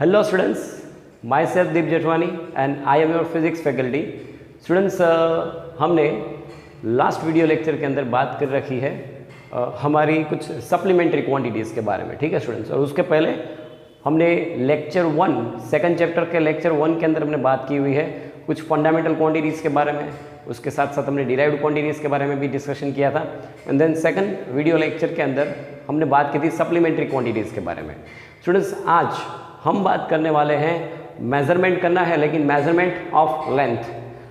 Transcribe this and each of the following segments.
Hello students, myself Deep Jetwani and I am your physics faculty. Students, हमने last video lecture के अंदर बात कर रखी है हमारी कुछ सप्लीमेंट्री क्वांटिटीज़ के बारे में, ठीक है स्टूडेंट्स। और उसके पहले हमने लेक्चर 1 सेकंड चैप्टर के लेक्चर 1 के अंदर हमने बात की हुई है कुछ फंडामेंटल क्वांटिटीज़ के बारे में, उसके साथ साथ हमने डिराइव्ड क्वांटिटीज़ के बारे में भी डिस्कशन किया था। And then second video lecture के अंदर हमने बात की थी सप्लीमेंट्री क्वांटिटीज़ के बारे में। स्टूडेंट्स, आज हम बात करने वाले हैं, मेज़रमेंट करना है लेकिन मेज़रमेंट ऑफ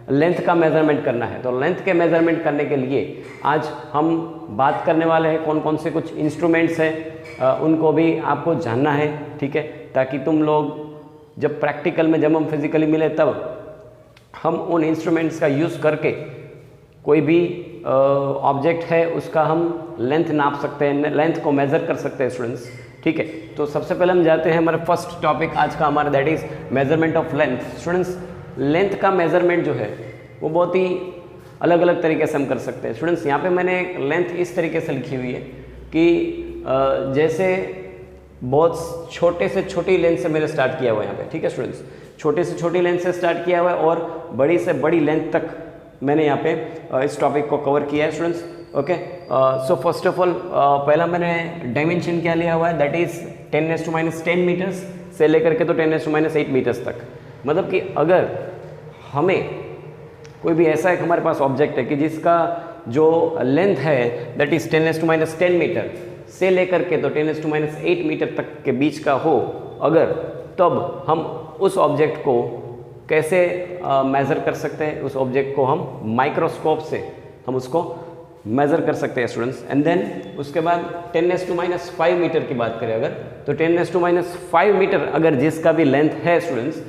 लेंथ का मेज़रमेंट करना है। तो लेंथ के मेज़रमेंट करने के लिए आज हम बात करने वाले हैं कौन कौन से कुछ इंस्ट्रूमेंट्स हैं उनको भी आपको जानना है, ठीक है, ताकि तुम लोग जब प्रैक्टिकल में जब हम फिजिकली मिले तब हम उन इंस्ट्रूमेंट्स का यूज़ करके कोई भी ऑब्जेक्ट है उसका हम लेंथ नाप सकते हैं, लेंथ को मेज़र कर सकते हैं स्टूडेंट्स, ठीक है। तो सबसे पहले हम जाते हैं हमारा फर्स्ट टॉपिक आज का हमारा, that is measurement of length. Students, length का मेज़रमेंट जो है वो बहुत ही अलग अलग तरीके से हम कर सकते हैं। स्टूडेंट्स, यहाँ पे मैंने एक लेंथ इस तरीके से लिखी हुई है कि जैसे बहुत छोटे से छोटी लेंथ से मैंने स्टार्ट किया हुआ है यहाँ पे, ठीक है स्टूडेंट्स, छोटे से छोटी लेंथ से स्टार्ट किया हुआ है और बड़ी से बड़ी लेंथ तक मैंने यहाँ पे इस टॉपिक को कवर किया है students. Okay, so first of all पहला मैंने डायमेंशन क्या लिया हुआ है, दैट इज़ 10⁻⁻10 मीटर्स से लेकर के तो 10⁻⁸ मीटर्स तक। मतलब कि अगर हमें कोई भी ऐसा एक हमारे पास ऑब्जेक्ट है कि जिसका जो लेंथ है दैट इज़ 10⁻10 मीटर से लेकर के तो 10⁻8 मीटर तक के बीच का हो अगर, तब हम उस ऑब्जेक्ट को कैसे मेज़र कर सकते हैं, उस ऑब्जेक्ट को हम माइक्रोस्कोप से हम उसको मेज़र कर सकते हैं स्टूडेंट्स। एंड देन उसके बाद 10⁻5 मीटर की बात करें अगर, तो 10⁻5 मीटर अगर जिसका भी लेंथ है स्टूडेंट्स,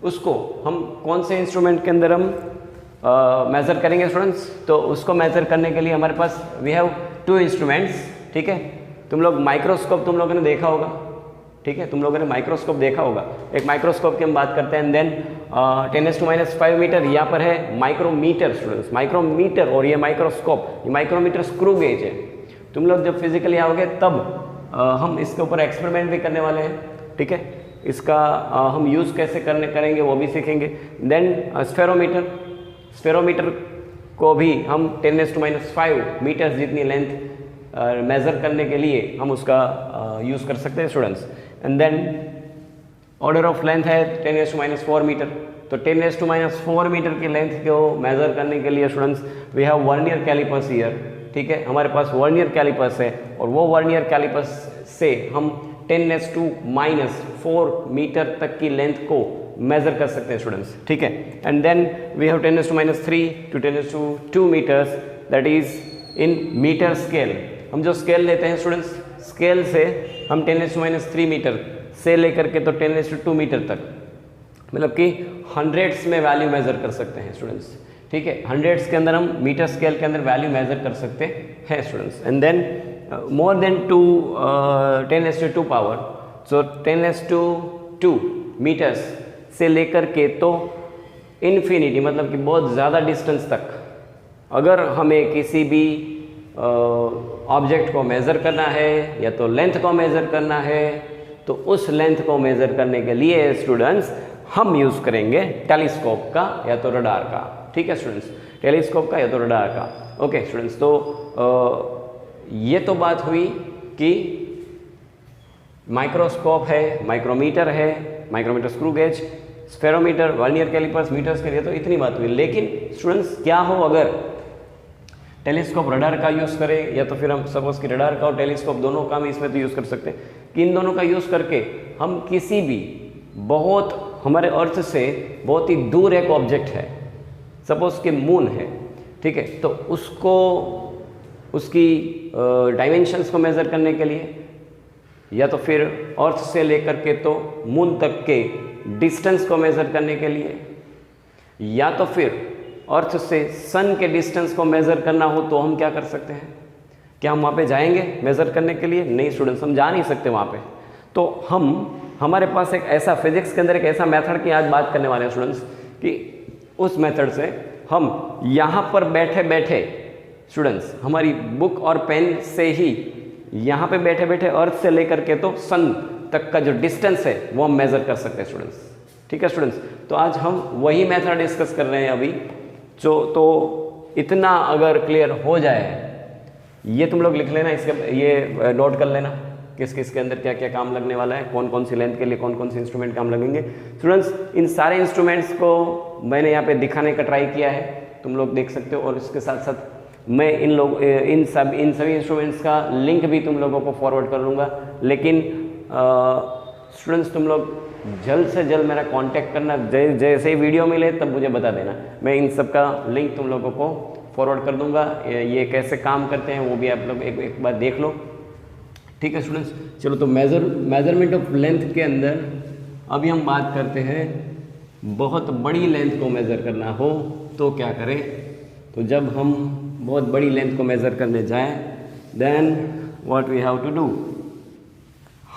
उसको हम कौन से इंस्ट्रूमेंट के अंदर हम मेज़र करेंगे स्टूडेंट्स। तो उसको मेज़र करने के लिए हमारे पास वी हैव 2 इंस्ट्रूमेंट्स, ठीक है। तुम लोग माइक्रोस्कोप तुम लोगों ने देखा होगा, ठीक है, तुम लोगों ने माइक्रोस्कोप देखा होगा। एक माइक्रोस्कोप की हम बात करते हैं। एंड देन 10⁻5 मीटर यहाँ पर है माइक्रोमीटर स्टूडेंट्स, माइक्रोमीटर, और ये माइक्रोस्कोप, ये माइक्रोमीटर स्क्रू गेज है। तुम लोग जब फिजिकली आओगे तब हम इसके ऊपर एक्सपेरिमेंट भी करने वाले हैं, ठीक है। इसका हम यूज़ कैसे करेंगे वो भी सीखेंगे। देन स्फेरोमीटर को भी हम 10⁻5 मीटर्स जितनी लेंथ मेज़र करने के लिए हम उसका यूज़ कर सकते हैं students. And then order of length है 10⁻4 मीटर। तो 10⁻4 मीटर की लेंथ को मेज़र करने के लिए students we have vernier callipers here, ठीक है, हमारे पास वर्नियर कैलिपर्स है और वो वर्नियर कैलिपर्स से हम 10⁻4 मीटर तक की लेंथ को मेज़र कर सकते हैं स्टूडेंट्स, ठीक है। And then we have 10⁻3 to 10⁻2 metres, that is in metre scale. हम जो स्केल लेते हैं स्टूडेंट्स, स्केल से हम 10⁻3 मीटर से लेकर के तो 10⁻2 मीटर तक, मतलब कि हंड्रेड्स में वैल्यू मेज़र कर सकते हैं स्टूडेंट्स, ठीक है। हंड्रेड्स के अंदर हम मीटर स्केल के अंदर वैल्यू मेज़र कर सकते हैं students. And then more than 10⁻2 power, so 10⁻2 metres से लेकर के तो इन्फिनिटी, मतलब कि बहुत ज़्यादा डिस्टेंस तक अगर हमें किसी भी ऑब्जेक्ट को मेज़र करना है या तो लेंथ को मेज़र करना है, तो उस लेंथ को मेज़र करने के लिए स्टूडेंट्स हम यूज़ करेंगे टेलीस्कोप का या तो रडार का, ठीक है स्टूडेंट्स, टेलीस्कोप का या तो रडार का। ओके स्टूडेंट्स, तो ये तो बात हुई कि माइक्रोस्कोप है, माइक्रोमीटर है, micrometer screw gauge, spherometer, vernier callipers, metre scale, ये तो इतनी बात हुई। लेकिन स्टूडेंट्स क्या हो अगर टेलीस्कोप रडार का यूज़ करें, या तो फिर हम सपोज कि रडार का और टेलीस्कोप दोनों का हम इसमें तो यूज़ कर सकते हैं कि इन दोनों का यूज़ करके हम किसी भी बहुत हमारे अर्थ से बहुत ही दूर एक ऑब्जेक्ट है, सपोज कि मून है, ठीक है, तो उसको उसकी डायमेंशंस को मेज़र करने के लिए या तो फिर अर्थ से लेकर के तो मून तक के डिस्टेंस को मेज़र करने के लिए, या तो फिर अर्थ से सन के डिस्टेंस को मेज़र करना हो तो हम क्या कर सकते हैं, क्या हम वहाँ पे जाएंगे मेज़र करने के लिए? नहीं स्टूडेंट्स, हम जा नहीं सकते वहाँ पे। तो हमारे पास एक ऐसा फिजिक्स के अंदर एक ऐसा मेथड की आज बात करने वाले हैं स्टूडेंट्स कि उस मेथड से हम यहाँ पर बैठे बैठे स्टूडेंट्स हमारी बुक और पेन से ही यहाँ पे बैठे बैठे अर्थ से लेकर के तो सन तक का जो डिस्टेंस है वो हम मेज़र कर सकते हैं स्टूडेंट्स। ठीक है स्टूडेंट्स, तो आज हम वही मेथड डिस्कस कर रहे हैं अभी जो, तो इतना अगर क्लियर हो जाए, ये तुम लोग लिख लेना, इसके ये नोट कर लेना किस किस के अंदर क्या क्या काम लगने वाला है, कौन कौन सी लेंथ के लिए कौन कौन से इंस्ट्रूमेंट काम लगेंगे। स्टूडेंट्स इन सारे इंस्ट्रूमेंट्स को मैंने यहाँ पे दिखाने का ट्राई किया है, तुम लोग देख सकते हो, और इसके साथ साथ मैं इन सभी इंस्ट्रूमेंट्स का लिंक भी तुम लोगों को फॉरवर्ड कर लूँगा। लेकिन स्टूडेंट्स तुम लोग जल्द से जल्द मेरा कांटेक्ट करना, जैसे ही वीडियो मिले तब मुझे बता देना, मैं इन सब का लिंक तुम लोगों को फॉरवर्ड कर दूंगा। ये कैसे काम करते हैं वो भी आप लोग एक बार देख लो। ठीक है स्टूडेंट्स, चलो तो मेजरमेंट ऑफ लेंथ के अंदर अभी हम बात करते हैं, बहुत बड़ी लेंथ को मेज़र करना हो तो क्या करें। तो जब हम बहुत बड़ी लेंथ को मेज़र करने जाएं, then what we have to do,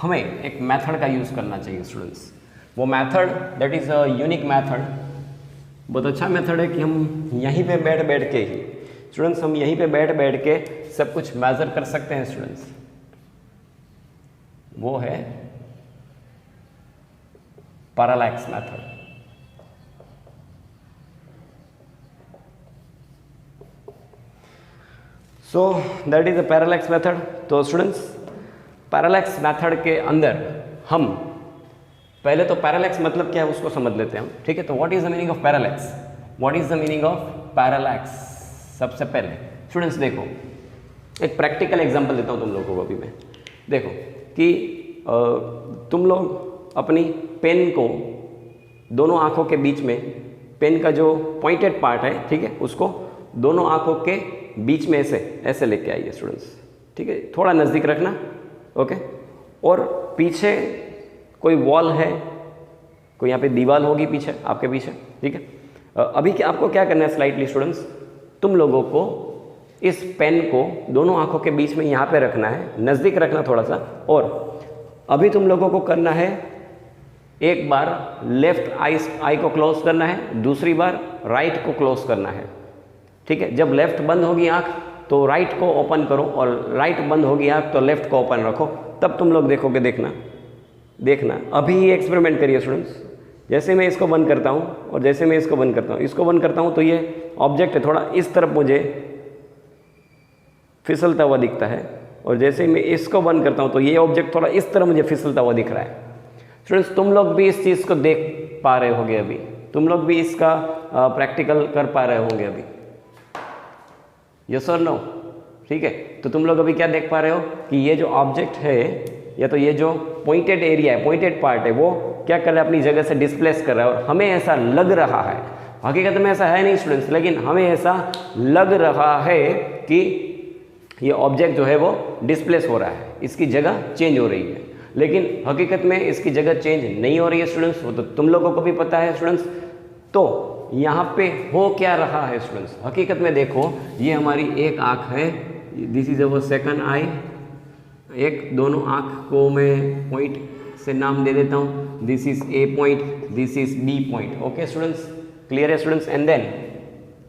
हमें एक मेथड का यूज़ करना चाहिए स्टूडेंट्स। वो method that is a unique method, बहुत अच्छा मेथड है कि हम यहीं पे बैठ के ही स्टूडेंट्स, हम यहीं पे बैठ के सब कुछ मेज़र कर सकते हैं स्टूडेंट्स। वो है parallax method. So that is a parallax method. तो स्टूडेंट्स पैरालैक्स मेथड के अंदर हम पहले तो पैरालैक्स मतलब क्या है उसको समझ लेते हैं हम। ठीक है, तो what is the meaning of parallax, what is the meaning of parallax. सबसे पहले स्टूडेंट्स देखो, एक प्रैक्टिकल एग्जांपल देता हूँ तुम लोगों को अभी मैं। देखो कि तुम लोग अपनी पेन को दोनों आंखों के बीच में, पेन का जो पॉइंटेड पार्ट है, ठीक है, उसको दोनों आंखों के बीच में ऐसे लेके आइए स्टूडेंट्स। ठीक है, थोड़ा नज़दीक रखना, ओके। और पीछे कोई वॉल है, कोई यहाँ पे दीवार होगी पीछे, आपके पीछे, ठीक है। अभी आपको क्या करना है स्लाइटली स्टूडेंट्स, तुम लोगों को इस पेन को दोनों आंखों के बीच में यहाँ पे रखना है, नज़दीक रखना थोड़ा सा। और अभी तुम लोगों को करना है, एक बार लेफ्ट आई को क्लोज करना है, दूसरी बार राइट को क्लोज करना है। ठीक है, जब लेफ्ट बंद होगी आंख तो राइट को ओपन करो, और राइट बंद होगी आंख तो लेफ्ट को ओपन रखो, तब तुम लोग देखोगे। देखना अभी ये एक्सपेरिमेंट करिए स्टूडेंट्स। जैसे मैं इसको बंद करता हूँ और जैसे मैं इसको बंद करता हूँ, इसको बंद करता हूँ तो ये ऑब्जेक्ट है थोड़ा इस तरफ मुझे फिसलता हुआ दिखता है, और जैसे मैं इसको बंद करता हूँ तो ये ऑब्जेक्ट थोड़ा इस तरह मुझे फिसलता हुआ दिख रहा है। स्टूडेंट्स तुम लोग भी इस चीज़ को देख पा रहे होंगे अभी, तुम लोग भी इसका प्रैक्टिकल कर पा रहे होंगे अभी, यस और नो। ठीक है, तो तुम लोग अभी क्या देख पा रहे हो कि ये जो ऑब्जेक्ट है, या तो ये जो पॉइंटेड एरिया है, पॉइंटेड पार्ट है, वो क्या कर रहा है, अपनी जगह से डिस्प्लेस कर रहा है। और हमें ऐसा लग रहा है, हकीकत में ऐसा है नहीं स्टूडेंट्स, लेकिन हमें ऐसा लग रहा है कि ये ऑब्जेक्ट जो है वो डिस्प्लेस हो रहा है, इसकी जगह चेंज हो रही है। लेकिन हकीकत में इसकी जगह चेंज नहीं हो रही है स्टूडेंट्स, वो तो तुम लोगों को भी पता है स्टूडेंट्स। तो यहाँ पे हो क्या रहा है स्टूडेंट्स, हकीकत में देखो, ये हमारी एक आँख है, दिस इज अवर सेकंड आई। एक दोनों आँख को मैं पॉइंट से नाम दे देता हूँ, this is A point, this is B point. Okay students, clear है स्टूडेंट्स। एंड देन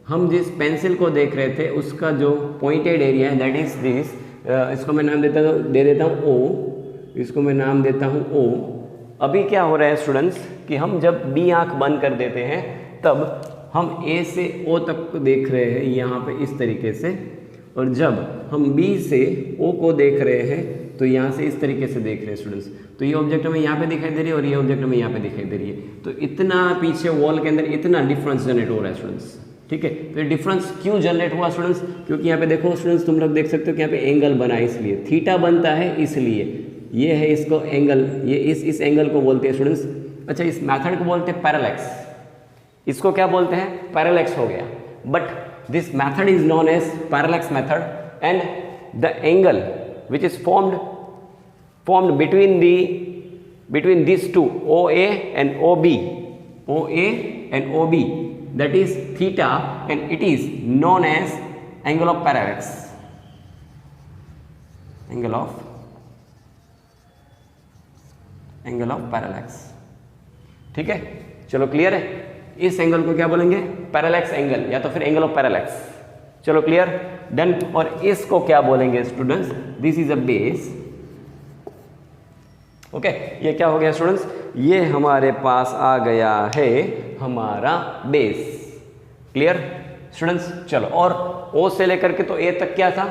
हम जिस पेंसिल को देख रहे थे उसका जो पॉइंटेड एरिया है दैट इज दिस, इसको मैं नाम दे देता हूँ ओ, इसको मैं नाम देता हूँ ओ। अभी क्या हो रहा है स्टूडेंट्स कि हम जब बी आँख बंद कर देते हैं तब हम ए से ओ तक को देख रहे हैं यहाँ पे इस तरीके से, और जब हम बी से ओ को देख रहे हैं तो यहाँ से इस तरीके से देख रहे हैं स्टूडेंट्स। तो ये ऑब्जेक्ट हमें यहाँ पे दिखाई दे रही है और ये ऑब्जेक्ट हमें यहाँ पे दिखाई दे रही है। तो इतना पीछे वॉल के अंदर इतना डिफरेंस जनरेट हो रहा है स्टूडेंट्स। ठीक है, तो ये डिफरेंस क्यों जनरेट हुआ स्टूडेंट्स, क्योंकि यहाँ पे देखो स्टूडेंट्स, तुम लोग देख सकते हो कि यहाँ पे एंगल बना है, इसलिए थीटा बनता है, इसलिए ये है इसको एंगल, ये इस एंगल को बोलते हैं स्टूडेंट्स। अच्छा, इस मैथड को बोलते हैं पैरालैक्स, इसको क्या बोलते हैं, पैरालैक्स हो गया। But this method is known as parallax method, and the angle which is formed between these two, OA and OB, that is theta, and it is known as angle of parallax, angle of parallax। ठीक है, चलो clear है। इस angle को क्या बोलेंगे, parallax angle, या तो फिर एंगल ऑफ पैरालैक्स। चलो क्लियर, डन। और इसको क्या बोलेंगे students, this is a base, okay, ये क्या हो गया स्टूडेंट्स, ये हमारे पास आ गया है हमारा बेस। Clear students? चलो, और ओ से लेकर के तो ए तक क्या था,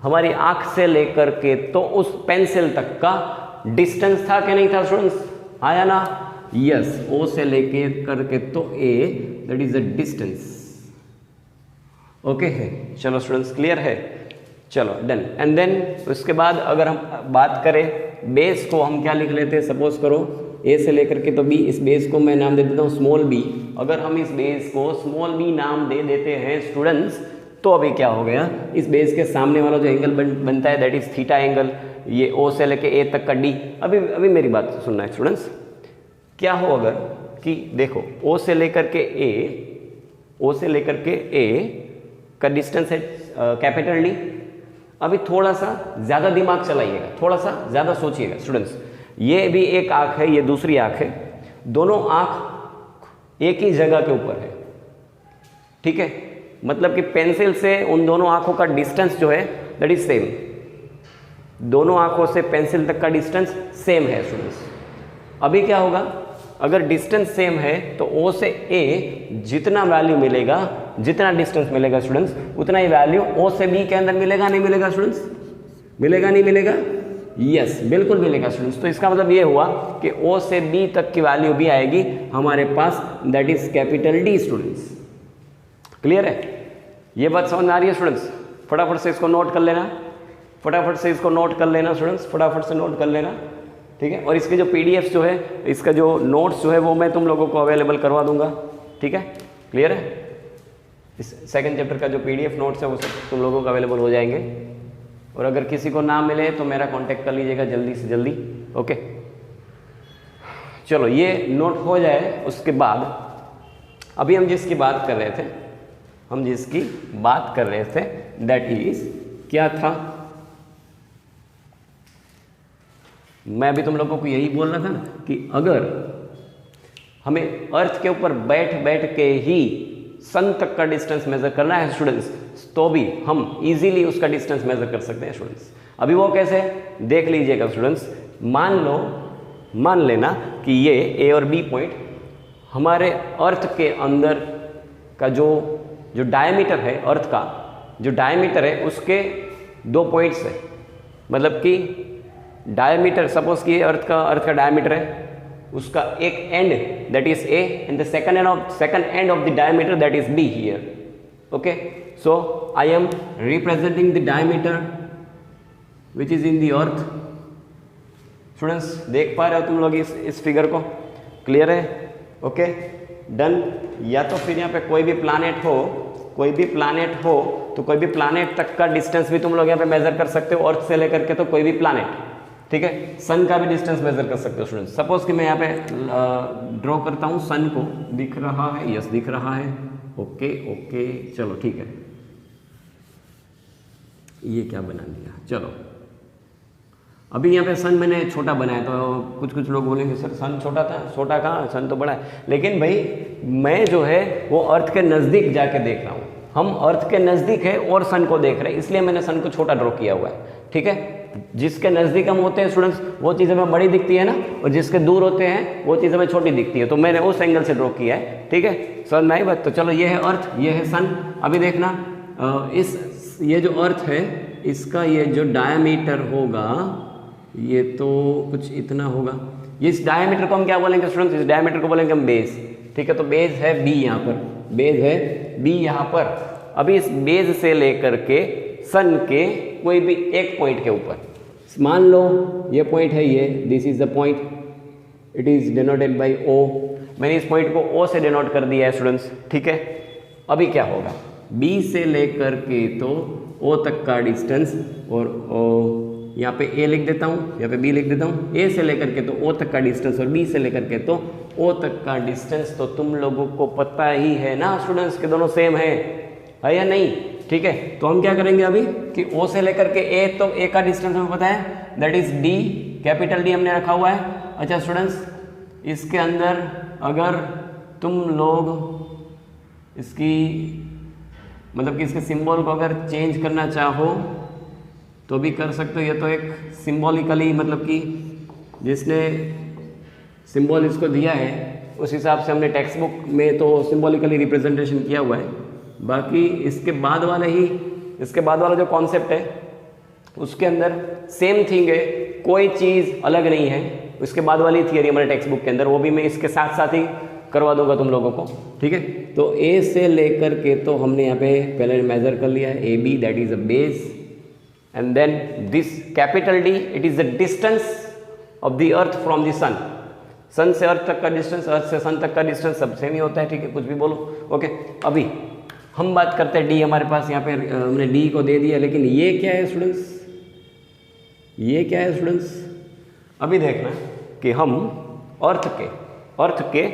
हमारी आंख से लेकर के तो उस पेंसिल तक का डिस्टेंस था कि नहीं था स्टूडेंट्स? आया ना? यस, ओ से लेके करके तो A, that is the distance. Okay है, चलो स्टूडेंट्स क्लियर है? चलो डन। एंड देन उसके बाद अगर हम बात करें बेस को, हम क्या लिख लेते हैं, सपोज करो ए से लेकर के तो बी, इस बेस को मैं नाम दे देता हूँ स्मॉल बी। अगर हम इस बेस को स्मॉल बी नाम दे देते हैं स्टूडेंट्स, तो अभी क्या हो गया, इस बेस के सामने वाला जो एंगल बनता है दैट इज थीटा एंगल, ये ओ से लेके ए तक का डी। अभी मेरी बात सुनना है स्टूडेंट्स, क्या हो अगर कि देखो ओ से लेकर के ए का डिस्टेंस है कैपिटल डी। अभी थोड़ा सा ज़्यादा दिमाग चलाइएगा, थोड़ा सा ज़्यादा सोचिएगा स्टूडेंट्स। ये भी एक आँख है, ये दूसरी आँख है, दोनों आँख एक ही जगह के ऊपर है, ठीक है? मतलब कि पेंसिल से उन दोनों आँखों का डिस्टेंस जो है दैट इज सेम, दोनों आँखों से पेंसिल तक का डिस्टेंस सेम है स्टूडेंट्स। अभी क्या होगा, अगर डिस्टेंस सेम है तो ओ से ए जितना वैल्यू मिलेगा, जितना डिस्टेंस मिलेगा स्टूडेंट्स, उतना ही वैल्यू ओ से बी के अंदर मिलेगा, नहीं मिलेगा स्टूडेंट्स? मिलेगा नहीं मिलेगा? यस, बिल्कुल मिलेगा स्टूडेंट्स। तो इसका मतलब ये हुआ कि ओ से बी तक की वैल्यू भी आएगी हमारे पास, that is capital D students. Clear है? ये बात समझ में आ रही है स्टूडेंट्स? फटाफट से इसको नोट कर लेना, फटाफट से इसको नोट कर लेना स्टूडेंट्स, फटाफट से नोट कर लेना, ठीक है? और इसके जो पीडीएफ जो है, इसका जो नोट्स जो है वो मैं तुम लोगों को अवेलेबल करवा दूंगा, ठीक है? क्लियर है? इस सेकंड चैप्टर का जो पीडीएफ नोट्स है वो सब तुम लोगों को अवेलेबल हो जाएंगे। और अगर किसी को ना मिले तो मेरा कांटेक्ट कर लीजिएगा जल्दी से जल्दी। ओके, चलो ये नोट हो जाए, उसके बाद अभी हम जिसकी बात कर रहे थे, दैट इज क्या था, मैं अभी तुम लोगों को यही बोल रहा था ना कि अगर हमें अर्थ के ऊपर बैठ के ही सन तक का डिस्टेंस मेजर करना है स्टूडेंट्स, तो भी हम इजीली उसका डिस्टेंस मेजर कर सकते हैं स्टूडेंट्स। अभी वो कैसे, देख लीजिएगा स्टूडेंट्स। मान लेना कि ये ए और बी पॉइंट हमारे अर्थ के अंदर का जो डायमीटर है, अर्थ का जो डायमीटर है उसके 2 पॉइंट्स है। मतलब कि डायमीटर, सपोज कि अर्थ का डायमीटर है, उसका एक and that is A and the second end of the diameter that is be here. Okay, so I am representing the diameter which is in the earth. Students देख पा रहे हो तुम लोग इस फिगर को? क्लियर है? Okay done. या तो फिर यहाँ पे कोई भी प्लानेट हो तो कोई भी प्लानेट तक का डिस्टेंस भी तुम लोग यहाँ पे मेजर कर सकते हो, अर्थ से लेकर के तो कोई भी प्लानेट, ठीक है? सन का भी डिस्टेंस मेजर कर सकते हो स्टूडेंट्स। सपोज कि मैं यहाँ पे ड्रॉ करता हूँ, सन को दिख रहा है, यस दिख रहा है। ओके चलो ठीक है, ये क्या बना दिया, चलो अभी यहाँ पे सन मैंने छोटा बनाया, तो कुछ लोग बोलेंगे सर सन छोटा था, छोटा कहाँ, सन तो बड़ा है। लेकिन भाई मैं जो है वो अर्थ के नज़दीक जाके देख रहा हूँ, हम अर्थ के नज़दीक है और सन को देख रहे हैं, इसलिए मैंने सन को छोटा ड्रॉ किया हुआ है, ठीक है? जिसके नज़दीक हम होते हैं स्टूडेंट्स वो चीज़ हमें बड़ी दिखती है ना, और जिसके दूर होते हैं वो चीज़ हमें छोटी दिखती है, तो मैंने उस एंगल से ड्रॉ किया है, ठीक है? समझ में आई बात? तो चलो ये है अर्थ, ये है सन। अभी देखना ये जो अर्थ है इसका ये जो डायमीटर होगा ये तो कुछ इतना होगा। इस डायमीटर को हम क्या बोलेंगे स्टूडेंट्स? इस डायमीटर को बोलेंगे हम बेस, ठीक है? तो बेस है बी यहाँ पर, बेस है बी यहाँ पर। अभी इस बेस से लेकर के सन के कोई भी एक पॉइंट के ऊपर, मान लो ये पॉइंट है, ये this is the point, it is denoted by O. मैंने इस पॉइंट को ओ से डिनोट कर दिया है स्टूडेंट्स, ठीक है? अभी क्या होगा, बी से लेकर के तो ओ तक का डिस्टेंस, और यहाँ पे ए लिख देता हूँ, यहाँ पे बी लिख देता हूँ। ए से लेकर के तो ओ तक का डिस्टेंस और बी से लेकर के तो ओ तक का डिस्टेंस, तो तुम लोगों को पता ही है ना स्टूडेंट्स कि दोनों सेम है या नहीं, ठीक है? तो हम क्या करेंगे अभी कि ओ से लेकर के ए, तो ए का डिस्टेंस हमें पता है that is D, capital D हमने रखा हुआ है। अच्छा स्टूडेंट्स, इसके अंदर अगर तुम लोग इसकी मतलब कि इसके सिंबल को अगर चेंज करना चाहो तो भी कर सकते हो। ये तो एक सिंबॉलिकली मतलब कि जिसने सिंबल इसको दिया है उस हिसाब से हमने टेक्स्ट बुक में तो सिंबॉलिकली रिप्रेजेंटेशन किया हुआ है। बाकी इसके बाद वाला जो कॉन्सेप्ट है उसके अंदर सेम थिंग है, कोई चीज़ अलग नहीं है। उसके बाद वाली थियरी हमारे टेक्स्ट बुक के अंदर, वो भी मैं इसके साथ साथ ही करवा दूंगा तुम लोगों को, ठीक है। तो ए से लेकर के तो हमने यहाँ पे पहले मेजर कर लिया है, A B that is a base, and then this capital D it is the distance of the earth from the sun. Sun से अर्थ तक का डिस्टेंस, अर्थ से सन तक का डिस्टेंस सब सेम ही होता है, ठीक है, कुछ भी बोलो, ओके। अभी हम बात करते हैं डी, हमारे पास यहाँ पे हमने डी को दे दिया, लेकिन ये क्या है स्टूडेंट्स, ये क्या है स्टूडेंट्स? अभी देखना कि हम अर्थ के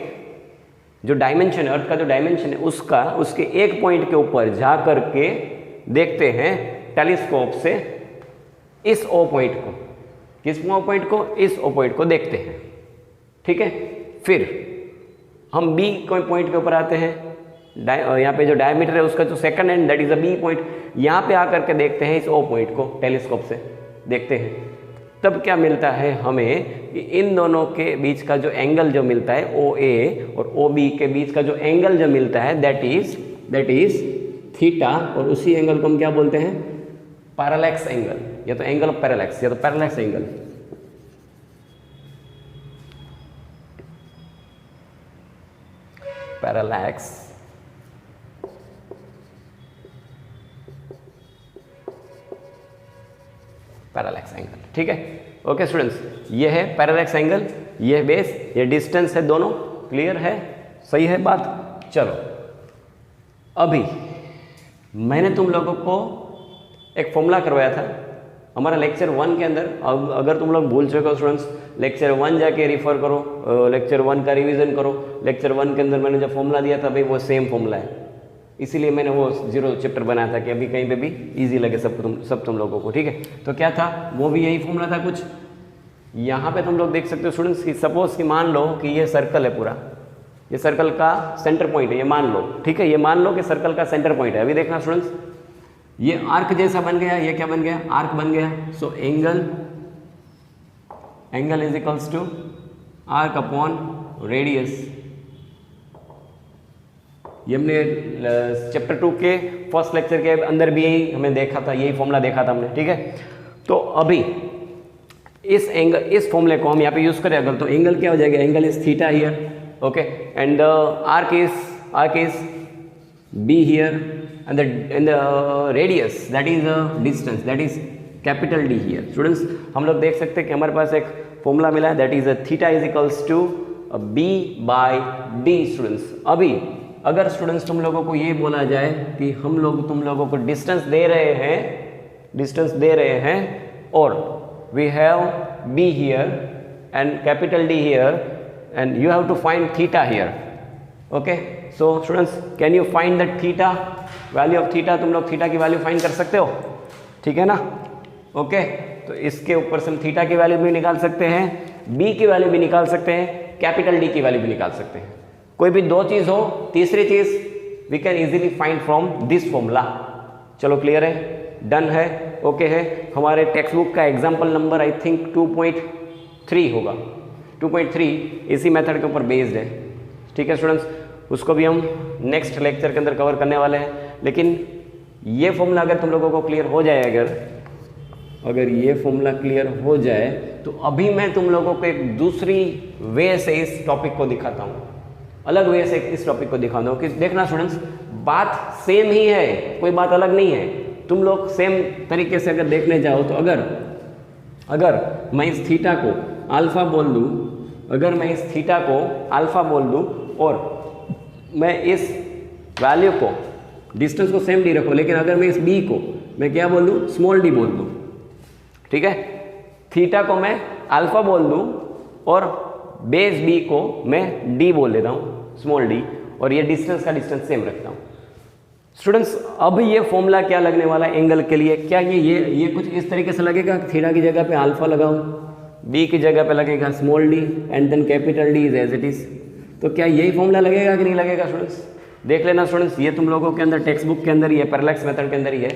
जो डायमेंशन है, अर्थ का जो डायमेंशन है उसके एक पॉइंट के ऊपर जा कर के देखते हैं टेलीस्कोप से इस ओ पॉइंट को, किस ओ पॉइंट को, इस ओ पॉइंट को देखते हैं, ठीक है। फिर हम बी पॉइंट के ऊपर आते हैं, यहाँ पे जो डायमीटर है उसका जो second and that is a B point, यहाँ पे आकर के देखते हैं इस ओ पॉइंट को, टेलीस्कोप से देखते हैं। तब क्या मिलता है हमें कि इन दोनों के बीच का जो एंगल जो मिलता है ओ ए और ओ बी के बीच का जो एंगल जो मिलता है दैट इज थीटा, और उसी एंगल को हम क्या बोलते हैं? पैरेलैक्स एंगल, या तो एंगल ऑफ पैरेलैक्स या तो पैरेलैक्स एंगल। पैरेलैक्स एंगल, ठीक है, ओके स्टूडेंट्स। ये है पैरेलैक्स एंगल, ये बेस, ये डिस्टेंस है, दोनों क्लियर है, सही है बात। चलो अभी मैंने तुम लोगों को एक फॉर्मूला करवाया था हमारा लेक्चर 1 के अंदर। अब अगर तुम लोग भूल चुके हो स्टूडेंट्स, लेक्चर 1 जाके रिफर करो, लेक्चर 1 का रिवीजन करो। लेक्चर 1 के अंदर मैंने जो फॉर्मूला दिया था भाई वो सेम फॉर्मूला है, इसीलिए मैंने वो 0 चैप्टर बनाया था कि अभी कहीं पे भी इजी लगे सब तुम लोगों को, ठीक है। तो क्या था, वो भी यही फॉर्मूला था कुछ। यहाँ पे तुम लोग देख सकते हो स्टूडेंट्स कि सपोज कि मान लो कि ये सर्कल है पूरा, ये सर्कल का सेंटर पॉइंट है, ये मान लो, ठीक है, ये मान लो कि सर्कल का सेंटर पॉइंट है। अभी देखना स्टूडेंट्स, ये आर्क जैसा बन गया, ये क्या बन गया, आर्क बन गया। So angle is equals to arc upon radius. ये हमने चैप्टर 2 के फर्स्ट लेक्चर के अंदर भी यही हमें देखा था, यही फॉर्मूला देखा था हमने, ठीक है। तो अभी इस एंगल, इस फॉर्मूले को हम यहाँ पे यूज करें अगर, तो एंगल क्या हो जाएगा, angle is theta here, okay, and arc is be here, and the radius that is a distance that is capital D here। Students हम लोग देख सकते हैं कि हमारे पास एक फॉर्मूला मिला है, that is theta is equals to B by D. Students अभी अगर स्टूडेंट्स तुम लोगों को ये बोला जाए कि हम लोग तुम लोगों को डिस्टेंस दे रहे हैं और we have B here and capital D here and you have to find theta here, okay. So students can you find that theta, value of theta, तुम लोग थीटा की वैल्यू फाइंड कर सकते हो, ठीक है ना, ओके। तो इसके ऊपर से हम थीटा की वैल्यू भी निकाल सकते हैं, बी की वैल्यू भी निकाल सकते हैं, कैपिटल डी की वैल्यू भी निकाल सकते हैं। कोई भी दो चीज हो, तीसरी चीज we can easily find from this formula. चलो क्लियर है, डन है, ओके है। हमारे टेक्स्ट बुक का एग्जाम्पल नंबर आई थिंक 2.3 होगा, 2.3 इसी मेथड के ऊपर बेस्ड है, ठीक है स्टूडेंट्स। उसको भी हम नेक्स्ट लेक्चर के अंदर कवर करने वाले हैं। लेकिन ये फॉर्मूला अगर तुम लोगों को क्लियर हो जाए, अगर ये फॉर्मूला क्लियर हो जाए, तो अभी मैं तुम लोगों को एक दूसरी वे से इस टॉपिक को दिखाता हूँ, अलग वे से इस टॉपिक को दिखाता हूँ कि देखना स्टूडेंट्स, बात सेम ही है, कोई बात अलग नहीं है। तुम लोग सेम तरीके से अगर देखने जाओ तो अगर मैं इस थीटा को अल्फा बोल दूँ, अगर मैं इस थीटा को अल्फा बोल दूँ और मैं इस वैल्यू को, डिस्टेंस को सेम डी रखो, लेकिन अगर मैं इस बी को मैं क्या बोल दूँ, स्मॉल डी बोल दूँ, ठीक है। थीटा को मैं अल्फा बोल दूँ और बेस बी को मैं डी बोल देता हूँ, स्मॉल डी, और ये डिस्टेंस का डिस्टेंस सेम रखता हूँ। स्टूडेंट्स अब ये फॉर्मूला क्या लगने वाला है एंगल के लिए, क्या ये कुछ इस तरीके से लगेगा, थीटा की जगह पे अल्फा लगाऊं, बी की जगह पे लगेगा small D and then capital D is as it is. तो क्या यही फॉर्मूला लगेगा कि नहीं लगेगा स्टूडेंट्स? देख लेना स्टूडेंट्स, ये तुम लोगों के अंदर टेक्स्ट बुक के अंदर ही है, पैरेलैक्स मेथड के अंदर ही है,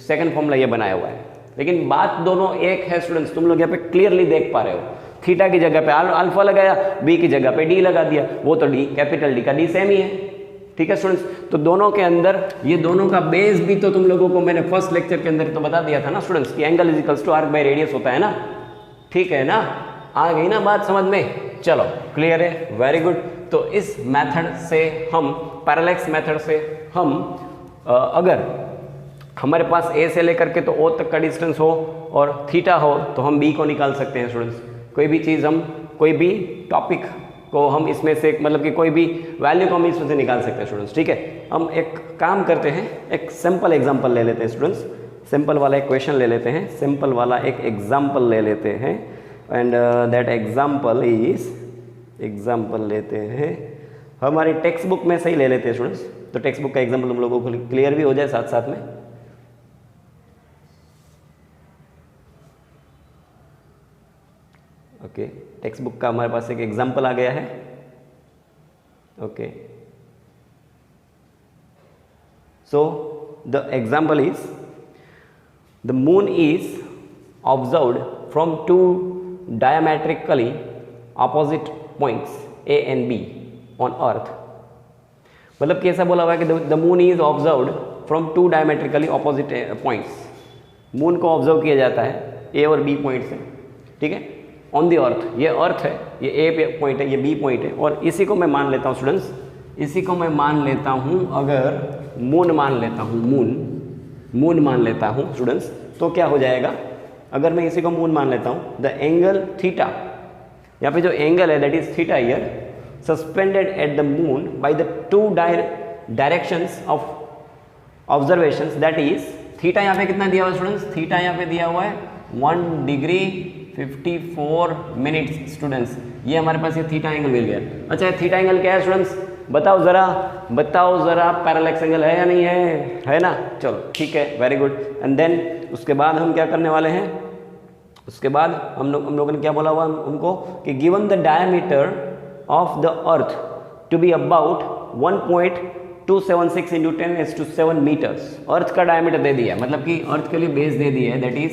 सेकंड फॉर्मूला ये बनाया हुआ है। लेकिन बात दोनों एक है स्टूडेंट्स, तुम लोग यहाँ पे क्लियरली देख पा रहे हो। थीटा की जगह पे अल्फा लगाया, बी की जगह पे डी लगा दिया, वो तो डी कैपिटल डी का डी सेम ही है। ठीक है स्टूडेंट्स, तो दोनों के अंदर ये दोनों का बेस भी तो तुम लोगों को मैंने फर्स्ट लेक्चर के अंदर तो बता दिया था ना स्टूडेंट्स कि angle is equals to arc by radius होता है ना। ठीक है ना, आ गई ना बात समझ में? चलो क्लियर है, वेरी गुड। तो इस मेथड से हम पैरेलैक्स मेथड से हम अगर हमारे पास ए से लेकर के तो ओ तक का डिस्टेंस हो और थीटा हो तो हम बी को निकाल सकते हैं स्टूडेंट्स। कोई भी चीज़ हम कोई भी टॉपिक को हम इसमें से मतलब कि कोई भी वैल्यू को हम इसमें से निकाल सकते हैं स्टूडेंट्स। ठीक है, हम एक काम करते हैं, एक सिंपल एग्जांपल ले लेते हैं स्टूडेंट्स, सिंपल वाला एक क्वेश्चन ले लेते हैं, सिंपल वाला एक एग्जांपल ले लेते हैं and that example is example लेते हैं हमारी टेक्स्ट बुक में से ही ले लेते हैं स्टूडेंट्स। तो टेक्स्ट बुक का एग्जांपल हम लोगों को क्लियर भी हो जाए साथ साथ में। ओके, टेक्स्ट बुक का हमारे पास एक एग्जांपल आ गया है। Okay, so the example is the moon is observed from two diametrically opposite points A and B on earth. मतलब कि ऐसा बोला हुआ है कि the moon is observed from two diametrically opposite points. Moon को ऑब्जर्व किया जाता है ए और बी पॉइंट से। ठीक है, ऑन दी अर्थ, ये अर्थ है, ये ए पॉइंट है, ये बी पॉइंट है, और इसी को मैं मान लेता हूँ स्टूडेंट्स, इसी को मैं मान लेता हूँ अगर मून मान लेता हूँ, मून मान लेता हूँ स्टूडेंट्स, तो क्या हो जाएगा? अगर मैं इसी को मून मान लेता हूँ, द एंगल थीटा, यहाँ पे जो एंगल है that is theta year, suspended at the moon by the two directions of observations, that is theta यहाँ पे कितना दिया हुआ है स्टूडेंट्स? थीटा यहाँ पे दिया हुआ है 1 डिग्री 54 मिनट्स स्टूडेंट्स। ये हमारे पास ये थीटा एंगल मिल गया। अच्छा, ये थीटा एंगल क्या है स्टूडेंट्स? बताओ जरा पैरेलैक्स एंगल है या नहीं है ना? चलो ठीक है, वेरी गुड। एंड देन उसके बाद हम क्या करने वाले हैं? उसके बाद हम लोगों ने क्या बोला हुआ उनको कि given the diameter of the earth to be about 1.276 into 10⁷ metres. Earth का डायमीटर दे दिया, मतलब कि अर्थ के लिए बेस दे दिया है, that is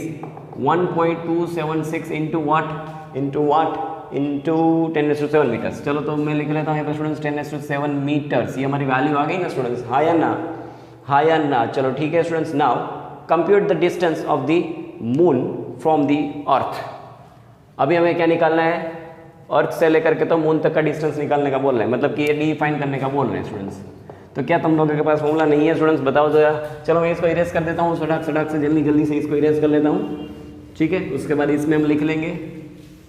1.276 into what into 10⁷ metres. चलो तो मैं लिख लेता हूँ यहाँ पे स्टूडेंट्स 10⁷ मीटर्स। ये हमारी वैल्यू आ गई ना स्टूडेंट्स? हाँ या ना? चलो ठीक है students, now compute the distance of the moon from the earth. अभी हमें क्या निकालना है? अर्थ से लेकर के तो मून तक का डिस्टेंस निकालने का बोल रहे हैं, मतलब कि ये डिफाइन करने का बोल रहे हैं स्टूडेंट्स। तो क्या तुम लोगों के पास फॉर्मूला नहीं है स्टूडेंट्स? बताओ जरा। चलो मैं इसको इरेज कर देता हूँ, सड़क से जल्दी से इसको इरेज कर लेता हूँ। ठीक है, उसके बाद इसमें हम लिख लेंगे,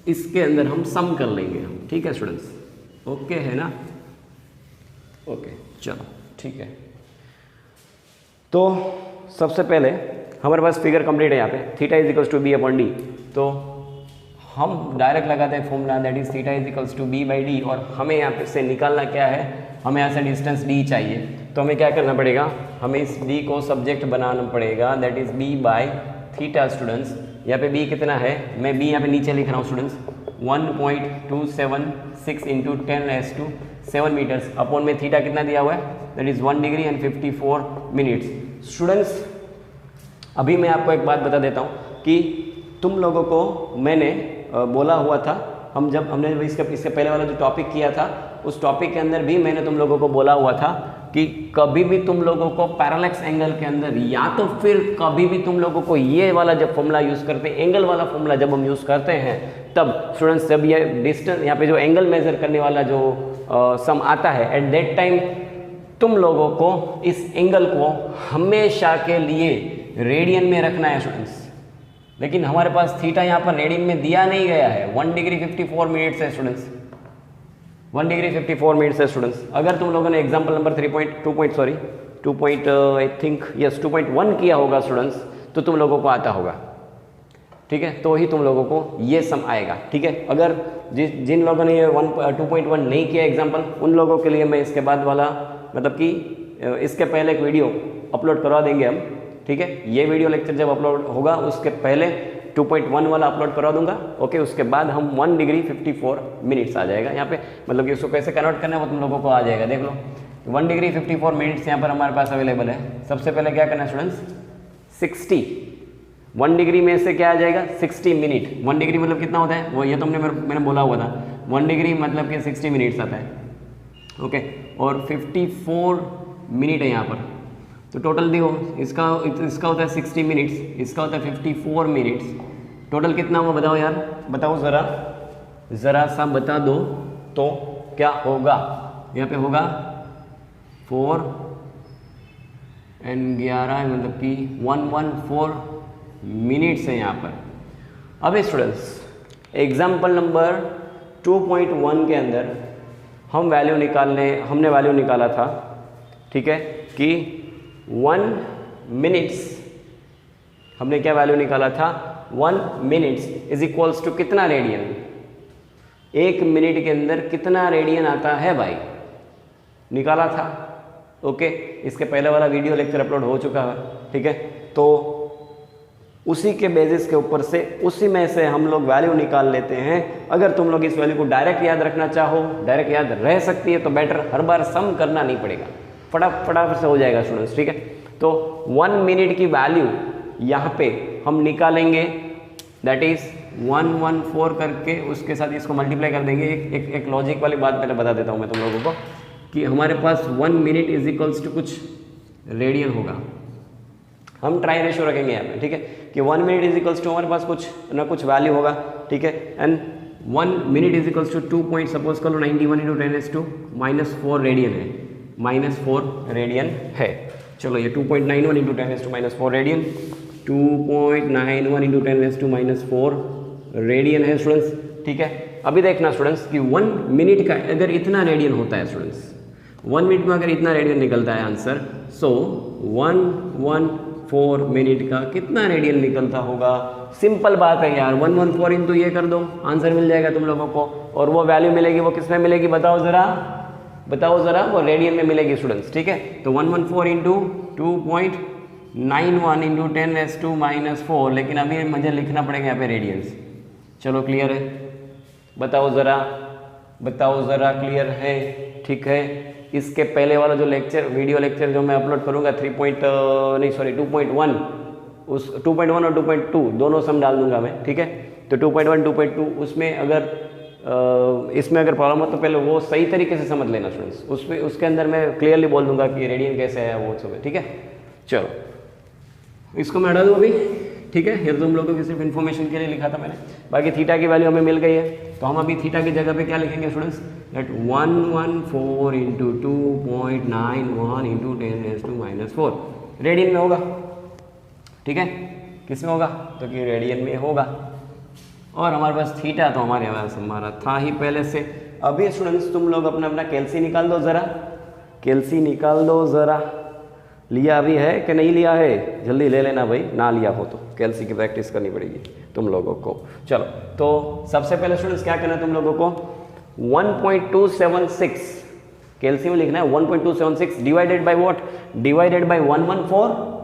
इसके अंदर हम सम कर लेंगे हम। ठीक है स्टूडेंट्स, ओके है ना? ओके चलो ठीक है। तो सबसे पहले हमारे पास फिगर कंप्लीट है यहाँ पे, theta is equals to B upon D. तो हम डायरेक्ट लगाते हैं formula, that is theta is equals to B by D. और हमें यहाँ पे से निकालना क्या है? हमें यहाँ से डिस्टेंस डी चाहिए। तो हमें क्या करना पड़ेगा? हमें इस डी को सब्जेक्ट बनाना पड़ेगा, that is B by theta students. यहाँ पे बी कितना है? मैं बी यहाँ पे नीचे लिख रहा हूँ स्टूडेंट्स, 1.276 इंटू 10⁷ मीटर्स अपॉन में थीटा कितना दिया हुआ है? That is 1 degree and 54 minutes. Students अभी मैं आपको एक बात बता देता हूँ कि तुम लोगों को मैंने बोला हुआ था, हमने इसके पहले वाला जो टॉपिक किया था उस टॉपिक के अंदर भी मैंने तुम लोगों को बोला हुआ था कि कभी भी तुम लोगों को पैरेलैक्स एंगल के अंदर या तो फिर कभी भी तुम लोगों को ये वाला जब फॉर्मूला यूज़ करते हैं, एंगल वाला फॉर्मूला जब हम यूज़ करते हैं, तब स्टूडेंट्स जब ये डिस्टेंस यहाँ पे जो एंगल मेजर करने वाला जो सम आता है, एट दैट टाइम तुम लोगों को इस एंगल को हमेशा के लिए रेडियन में रखना है स्टूडेंट्स। लेकिन हमारे पास थीटा यहाँ पर रेडियन में दिया नहीं गया है, 1 डिग्री 54 मिनट्स है स्टूडेंट्स, 1 डिग्री 54 मिनट्स है स्टूडेंट्स। अगर तुम लोगों ने एग्जाम्पल नंबर 2.1 किया होगा स्टूडेंट्स, तो तुम लोगों को आता होगा। ठीक है, तो ही तुम लोगों को ये सम आएगा। ठीक है, अगर जिन लोगों ने ये 2.1 नहीं किया एग्जाम्पल, उन लोगों के लिए मैं इसके बाद वाला मतलब कि इसके पहले एक वीडियो अपलोड करवा देंगे हम। ठीक है, ये वीडियो लेक्चर जब अपलोड होगा उसके पहले 2.1 वाला अपलोड करवा दूंगा। ओके, उसके बाद हम 1 डिग्री 54 मिनट्स आ जाएगा यहाँ पे, मतलब कि उसको कैसे कन्वर्ट करना है वो तुम लोगों को आ जाएगा। देख लो 1 डिग्री 54 मिनट्स यहाँ पर हमारे पास अवेलेबल है। सबसे पहले क्या करना है स्टूडेंट्स, 60 1 डिग्री में से क्या आ जाएगा 60 मिनट। 1 डिग्री मतलब कितना होता है वो ये तो मैंने बोला हुआ था, 1 डिग्री मतलब कि 60 मिनट्स आता है। ओके, और 54 मिनट है यहाँ पर, तो टोटल देखो इसका होता है 60 मिनट्स, इसका होता है 54 मिनट्स, टोटल कितना हुआ बताओ यार, बताओ ज़रा सा बता दो तो क्या होगा। यहाँ पे होगा 4 एंड 11 मतलब कि 114 मिनट्स है यहाँ पर। अब स्टूडेंट्स एग्जाम्पल नंबर 2.1 के अंदर हमने वैल्यू निकाला था, ठीक है, कि 1 मिनट्स, हमने क्या वैल्यू निकाला था 1 मिनट्स इज इक्वल्स टू कितना रेडियन, 1 मिनट के अंदर कितना रेडियन आता है भाई, निकाला था। ओके, इसके पहले वाला वीडियो लेक्चर अपलोड हो चुका है, ठीक है, तो उसी के बेसिस के ऊपर से उसी में से हम लोग वैल्यू निकाल लेते हैं। अगर तुम लोग इस वैल्यू को डायरेक्ट याद रखना चाहो, डायरेक्ट याद रह सकती है तो बेटर, हर बार सम करना नहीं पड़ेगा, फटाफट से हो जाएगा स्टूडेंट्स, ठीक है। तो 1 मिनट की वैल्यू यहाँ पे हम निकालेंगे, दैट इज 114 करके उसके साथ इसको मल्टीप्लाई कर देंगे। एक लॉजिक वाली बात पहले बता देता हूँ मैं तुम लोगों को कि हमारे पास 1 मिनट इज इक्वल्स टू कुछ रेडियन होगा, हम ट्राई रेशियो रखेंगे यहाँ पे, ठीक है, कि 1 मिनट इज इक्वल्स टू हमारे पास कुछ ना कुछ वैल्यू होगा, ठीक है, and 1 minute is equals to 2 point suppose कर लो 91 इंटू 10⁻⁻4 रेडियन है, -4 रेडियन है। चलो ये 2.91 इंटू 10⁻⁻4 रेडियन, 2.91 इंटू 10⁻⁻4 रेडियन है स्टूडेंट्स, ठीक है। अभी देखना स्टूडेंट्स कि 1 मिनट का अगर इतना रेडियन होता है स्टूडेंट्स, 1 मिनट में अगर इतना रेडियन निकलता है आंसर, सो 114 मिनट का कितना रेडियन निकलता होगा। सिंपल बात है यार, 114 इंटू ये कर दो, आंसर मिल जाएगा तुम लोगों को, और वो वैल्यू मिलेगी, वो किस में मिलेगी बताओ ज़रा, वो रेडियन में मिलेगी स्टूडेंट्स, ठीक है। तो 114 इंटू 2.91 इंटू 10⁻⁻4, लेकिन अभी मुझे लिखना पड़ेगा यहाँ पे रेडियंस। चलो क्लियर है, बताओ ज़रा क्लियर है, ठीक है। इसके पहले वाला जो वीडियो लेक्चर जो मैं अपलोड करूँगा 2.1, उस 2.1 और 2.2 दोनों सम डाल दूंगा मैं, ठीक है। तो 2.1 2.2 उसमें अगर इसमें अगर प्रॉब्लम हो तो पहले वो सही तरीके से समझ लेना स्टूडेंट्स, उसके अंदर मैं क्लियरली बोल दूंगा कि रेडियन कैसे है वो सब, ठीक है। चलो इसको मैं हटा दूँ अभी, ठीक है, ये तुम लोगों की सिर्फ इन्फॉर्मेशन के लिए लिखा था मैंने। बाकी थीटा की वैल्यू हमें मिल गई है, तो हम अभी थीटा की जगह पे क्या लिखेंगे students, that 114 into 2.91 into 10⁻⁻4 radian में होगा, ठीक है। किस में होगा, तो कि रेडियन में होगा, और हमारे पास थीटा तो हमारा था ही पहले से। अभी स्टूडेंट्स तुम लोग अपना कैल्सी निकाल दो ज़रा, कैल्सी निकाल दो ज़रा, लिया अभी है कि नहीं लिया है, जल्दी ले लेना भाई, ना लिया हो तो कैल्सी की प्रैक्टिस करनी पड़ेगी तुम लोगों को। चलो तो सबसे पहले स्टूडेंट्स क्या करना है तुम लोगों को, 1.276 कैल्सी में लिखना है, 1.276 divided by what, divided by 114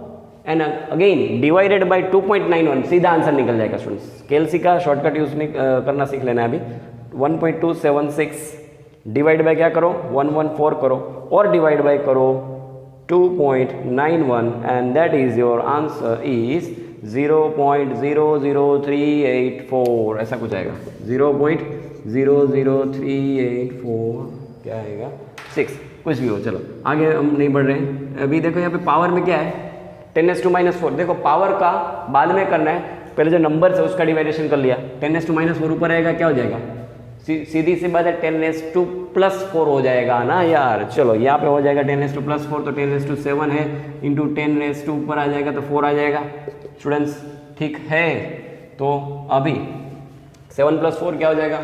and again divided by 2.91, सीधा आंसर निकल जाएगा स्टूडेंट्स। कैल्सी का शॉर्टकट यूज करना सीख लेना है अभी। 1.276 डिवाइड बाय क्या करो, 114 करो, और डिवाइड बाय करो 2.91 and that is your answer is 0.00384, ऐसा कुछ आएगा, 0.00384 क्या आएगा 6, कुछ भी हो। चलो आगे हम नहीं बढ़ रहे हैं। अभी देखो यहाँ पे पावर में क्या है 10⁻⁻4, देखो पावर का बाद में करना है, पहले जो नंबर है उसका डिवाइडेशन कर लिया, 10⁻⁻4 ऊपर आएगा क्या हो जाएगा, सीधी सी बात है 10⁻+4 हो जाएगा ना यार। चलो यहाँ पे हो जाएगा 10⁻+4, तो 10⁻7 है इंटू 10⁻, ऊपर आ जाएगा तो 4 आ जाएगा स्टूडेंट्स, ठीक है। तो अभी 7+4 क्या हो जाएगा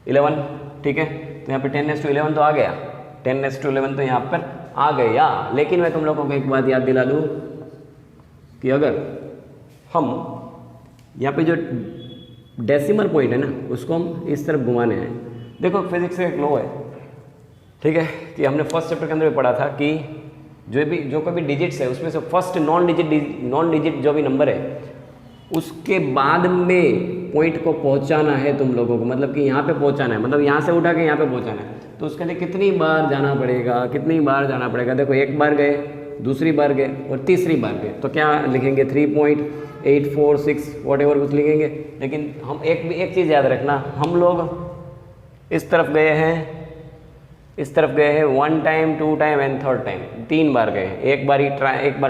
11, ठीक है। तो यहाँ पे 10⁻11 तो आ गया, 10⁻11 तो यहाँ पर आ गया। लेकिन मैं तुम लोगों को एक बात याद दिला दूँ कि अगर हम यहाँ पे जो डेसिमल पॉइंट है ना उसको हम इस तरफ घुमाने हैं, देखो फिजिक्स का एक लॉ है, ठीक है, कि हमने फर्स्ट चैप्टर के अंदर भी पढ़ा था कि जो कोई भी डिजिट्स है उसमें से फर्स्ट नॉन डिजिट जो भी नंबर है उसके बाद में पॉइंट को पहुंचाना है तुम लोगों को, मतलब कि यहाँ पे पहुंचाना है, मतलब यहाँ से उठा के यहाँ पे पहुंचाना है। तो उसके लिए कितनी बार जाना पड़ेगा, देखो एक बार गए, दूसरी बार गए और तीसरी बार गए, तो क्या लिखेंगे 3.8 3.846 वॉट एवर कुछ लिखेंगे। लेकिन हम एक चीज़ याद रखना, हम लोग इस तरफ गए हैं, इस तरफ गए हैं 1 time 2 time and 3rd time, 3 बार गए हैं। एक बार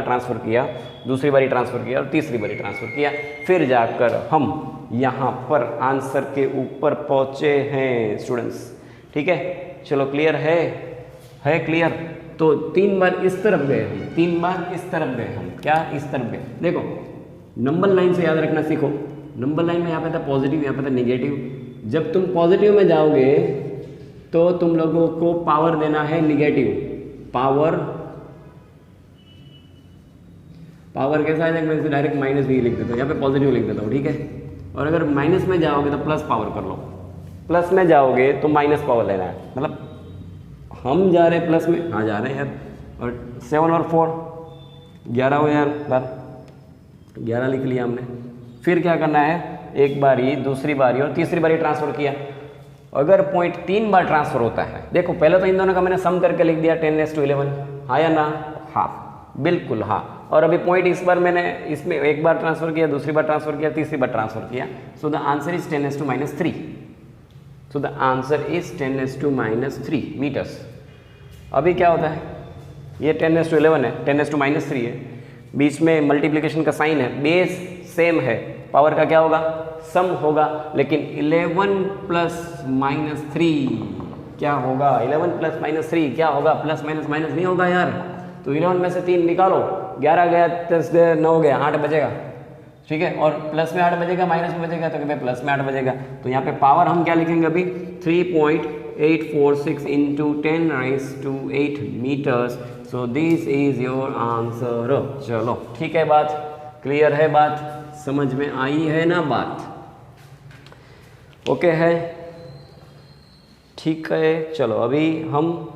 ट्रांसफ़र किया, दूसरी बारी ट्रांसफ़र किया और तीसरी बारी ट्रांसफ़र किया, फिर जाकर हम यहाँ पर आंसर के ऊपर पहुँचे हैं स्टूडेंट्स। ठीक है, चलो क्लियर है क्लियर। तो 3 बार इस तरफ गए हम, 3 बार इस तरफ गए हम, क्या इस तरफ गए। देखो नंबर लाइन से याद रखना सीखो, नंबर लाइन में यहाँ पे था पॉजिटिव, यहाँ पे था निगेटिव। जब तुम पॉजिटिव में जाओगे तो तुम लोगों को पावर देना है निगेटिव, पावर कैसा है, मैं इसे डायरेक्ट माइनस भी लिख देता हूँ, यहाँ पे पॉजिटिव लिख देता हूँ। ठीक है, और अगर माइनस में जाओगे तो प्लस पावर कर लो, प्लस में जाओगे तो माइनस पावर लेना है। मतलब हम जा रहे हैं प्लस में, हाँ जा रहे हैं यार। और 7 और 4 11 हो यार, बार 11 लिख लिया हमने। फिर क्या करना है, एक बारी, दूसरी बारी और तीसरी बारी ट्रांसफ़र किया। अगर पॉइंट 3 बार ट्रांसफ़र होता है, देखो पहले तो इन दोनों का मैंने सम करके लिख दिया 10⁻11, हाँ या ना, हाँ बिल्कुल हाँ। और अभी पॉइंट इस बार मैंने इसमें एक बार ट्रांसफ़र किया, दूसरी बार ट्रांसफ़र किया, तीसरी बार ट्रांसफ़र किया। So the answer is 10⁻3। So the answer is 10⁻3 metres. अभी क्या होता है, ये 10⁻11 है, 10⁻3 है, बीच में मल्टीप्लिकेशन का साइन है, बेस सेम है, पावर का क्या होगा, सम होगा। लेकिन 11 + -3 क्या होगा, 11 + -3 क्या होगा, प्लस माइनस माइनस नहीं होगा यार। तो 11 में से 3 निकालो, 11 गया, 10 गया, 9 गया, 8 बचेगा। ठीक है, और प्लस में 8 बचेगा, माइनस में बचेगा, तो भाई प्लस में 8 बचेगा। तो यहाँ पे पावर हम क्या लिखेंगे अभी, 3.846 × 10⁻8 metres. So this is your answer. चलो ठीक है, बात क्लियर है, बात समझ में आई है ना, बात ओके है, ठीक है। चलो अभी हम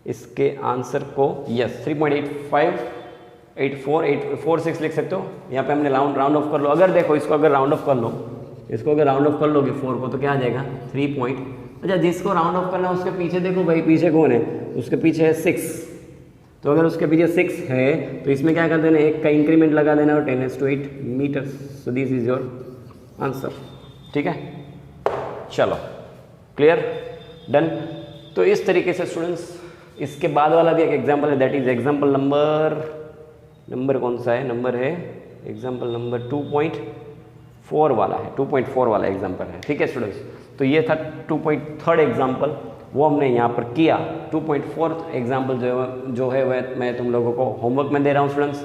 इसके आंसर को यस 3.8584 लिख सकते हो। यहाँ पे हमने राउंड ऑफ कर लो। अगर देखो इसको अगर राउंड ऑफ कर लो, इसको अगर राउंड ऑफ कर लोगे 4 को, तो क्या आ जाएगा 3 पॉइंट। अच्छा, जिसको राउंड ऑफ करना है उसके पीछे देखो भाई, पीछे कौन है, उसके पीछे है 6। तो अगर उसके पीछे 6 है तो इसमें क्या कर देना, एक का इंक्रीमेंट लगा देना और 10⁻8 metre. So this is your answer. ठीक है, चलो क्लियर, डन। तो इस तरीके से स्टूडेंट्स इसके बाद वाला भी एक एग्जाम्पल है, दैट इज एग्जाम्पल नंबर कौन सा है, नंबर है एग्जाम्पल नंबर 2.4 वाला है, 2.4 वाला एग्जाम्पल है। ठीक है स्टूडेंट्स, तो ये था 2.3 एग्जाम्पल, वो हमने यहाँ पर किया। 2.4 एग्जाम्पल जो है वह मैं तुम लोगों को होमवर्क में दे रहा हूँ स्टूडेंट्स,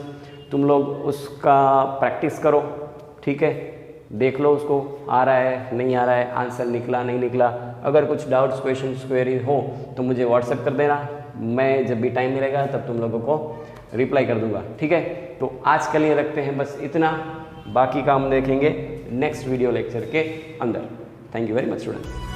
तुम लोग उसका प्रैक्टिस करो। ठीक है, देख लो उसको, आ रहा है नहीं आ रहा है, आंसर निकला नहीं निकला। अगर कुछ डाउट्स, क्वेश्चन, क्वेरी हो तो मुझे व्हाट्सएप कर देना, मैं जब भी टाइम मिलेगा तब तुम लोगों को रिप्लाई कर दूंगा। ठीक है, तो आज के लिए रखते हैं बस इतना, बाकी का हम देखेंगे नेक्स्ट वीडियो लेक्चर के अंदर। Thank you very much students.